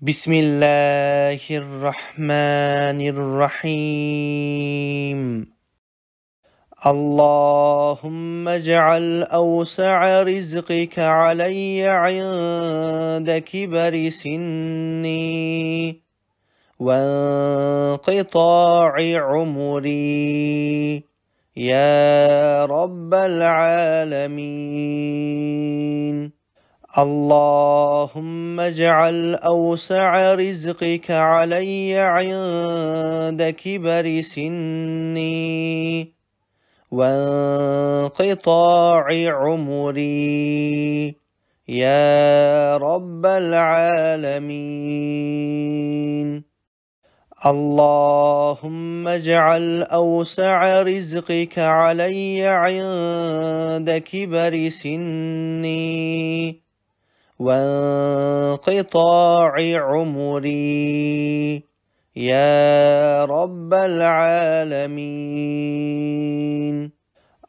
بسم الله الرحمن الرحيم. اللهم اجعل أوسع رزقك علي عند كبر سني وانقطاع عمري يا رب العالمين. اللهم اجعل أوسع رزقك علي عند كبر سني وانقطاع عمري يا رب العالمين. اللهم اجعل أوسع رزقك علي عند كبر سني وانقطاع عمري يا رب العالمين.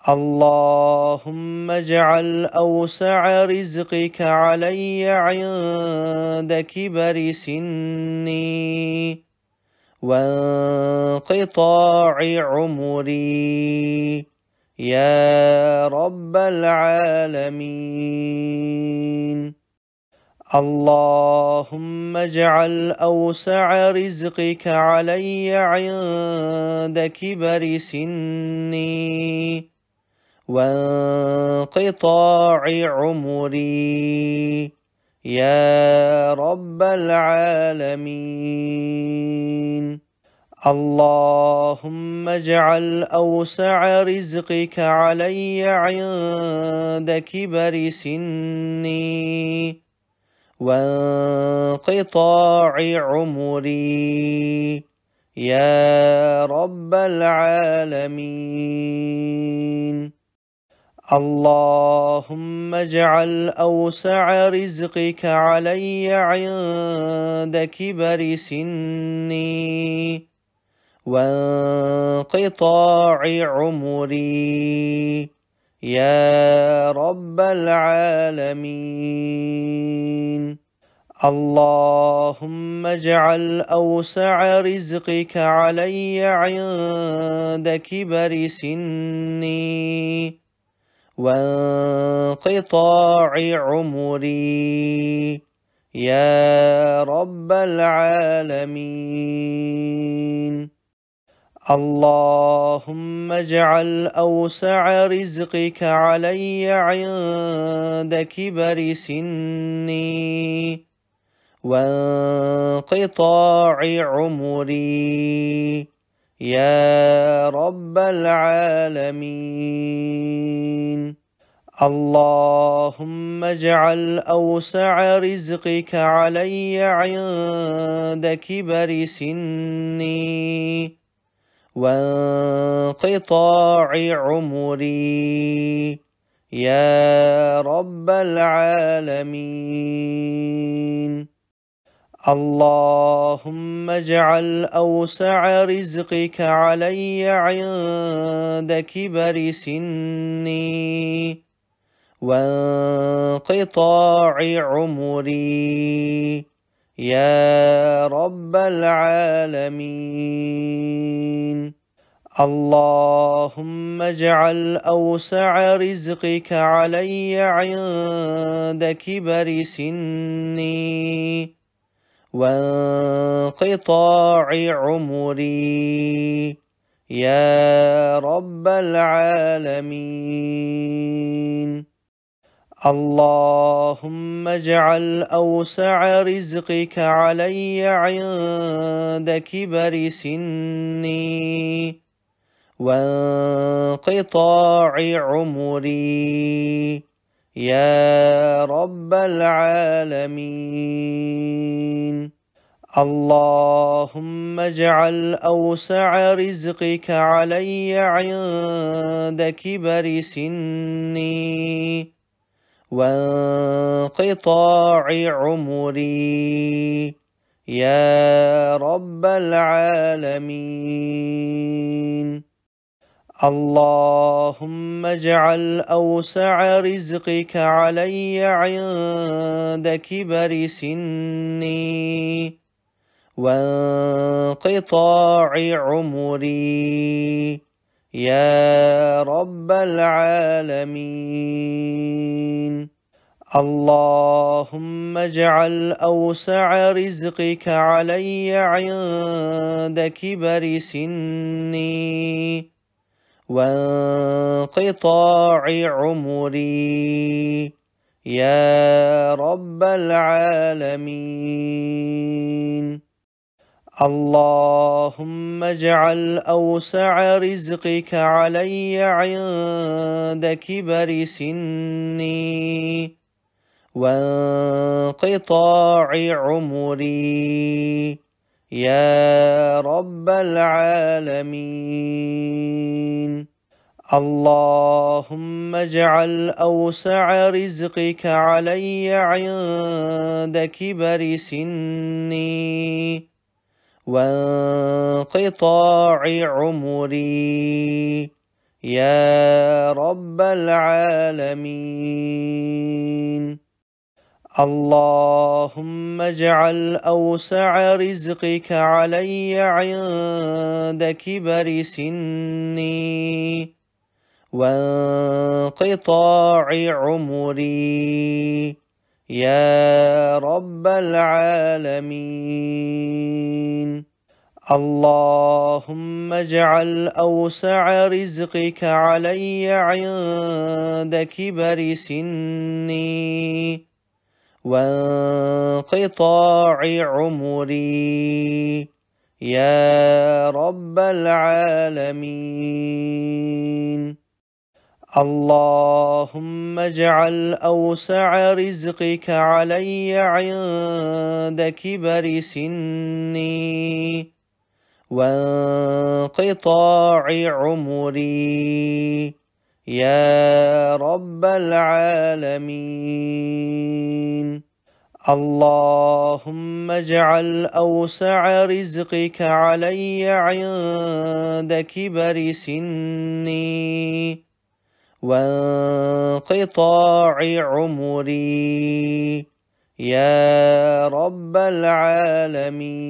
اللهم اجعل أوسع رزقك علي عند كبر سني وانقطاع عمري يا رب العالمين. اللهم اجعل أوسع رزقك علي عند كبر سني وانقطاع عمري يا رب العالمين. اللهم اجعل أوسع رزقك علي عند كبر سني وانقطاع عمري يا رب العالمين. اللهم اجعل أوسع رزقك علي عند كبر سني وانقطاع عمري يا رب العالمين. اللهم اجعل أوسع رزقك علي عند كبر سني وانقطاع عمري يا رب العالمين. اللهم اجعل أوسع رزقك علي عند كبر سني وانقطاع عمري يا رب العالمين. اللهم اجعل أوسع رزقك علي عند كبر سني وانقطاع عمري يا رب العالمين. اللهم اجعل أوسع رزقك علي عند كبر سني وانقطاع عمري يا رب العالمين. اللهم اجعل أوسع رزقك علي عند كبر سني وانقطاع عمري يا رب العالمين. اللهم اجعل أوسع رزقك علي عند كبر سني وانقطاع عمري يا رب العالمين. اللهم اجعل أوسع رزقك علي عند كبر سني وانقطاع عمري يا رب العالمين. اللهم اجعل أوسع رزقك علي عند كبر سني وانقطاع عمري يا رب العالمين. اللهم اجعل أوسع رزقك علي عند كبر سني وانقطاع عمري يا رب العالمين. اللهم اجعل أوسع رزقك علي عند كبر سني وانقطاع عمري يا رب العالمين. اللهم اجعل أوسع رزقك علي عند كبر سني وانقطاع عمري يا رب العالمين. اللهم اجعل أوسع رزقك علي عند كبر سني وانقطاع عمري يا رب العالمين. اللهم اجعل أوسع رزقك علي عند كبر سني وانقطاع عمري يا رب العالمين. اللهم اجعل أوسع رزقك علي عند كبر سني وانقطاع عمري يا رب العالمين. اللهم اجعل أوسع رزقك علي عند كبر سني وانقطاع عمري يا رب العالمين.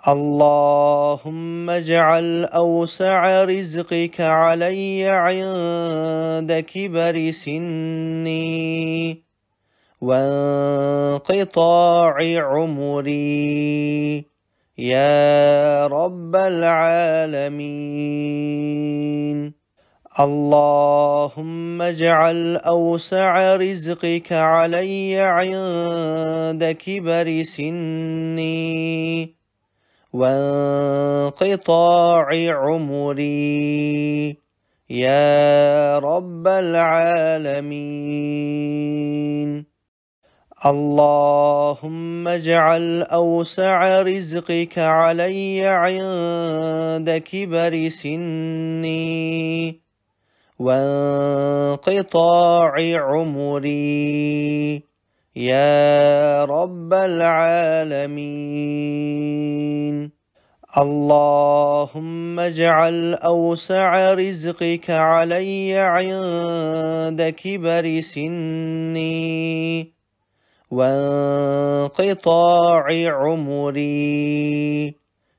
اللهم اجعل أوسع رزقك علي عند كبر سني وانقطاع عمري يا رب العالمين. اللهم اجعل أوسع رزقك علي عند كبر سني وانقطاع عمري يا رب العالمين. اللهم اجعل أوسع رزقك علي عند كبر سني وانقطاع عمري يا رب العالمين. اللهم اجعل أوسع رزقك علي عند كبر سني وانقطاع عمري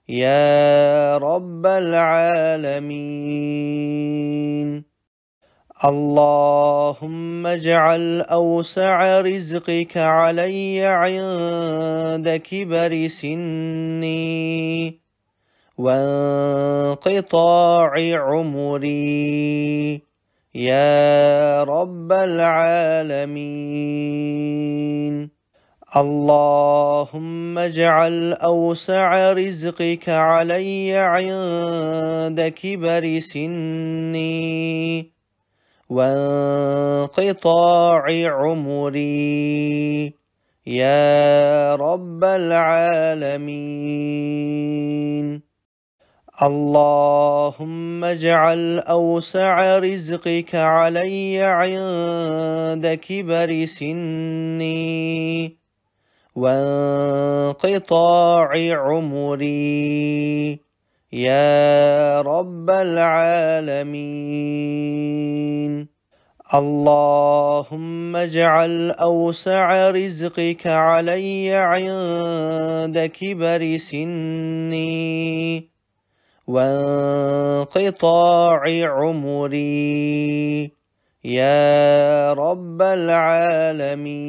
يا رب العالمين. اللهم اجعل أوسع رزقك علي عند كبر سني وانقطاع عمري يا رب العالمين. اللهم اجعل أوسع رزقك علي عند كبر سني وانقطاع عمري يا رب العالمين. اللهم اجعل أوسع رزقك علي عند كبر سني وانقطاع عمري يا رب العالمين. اللهم اجعل أوسع رزقك علي عند كبر سني وانقطاع عمري يا رب العالمين.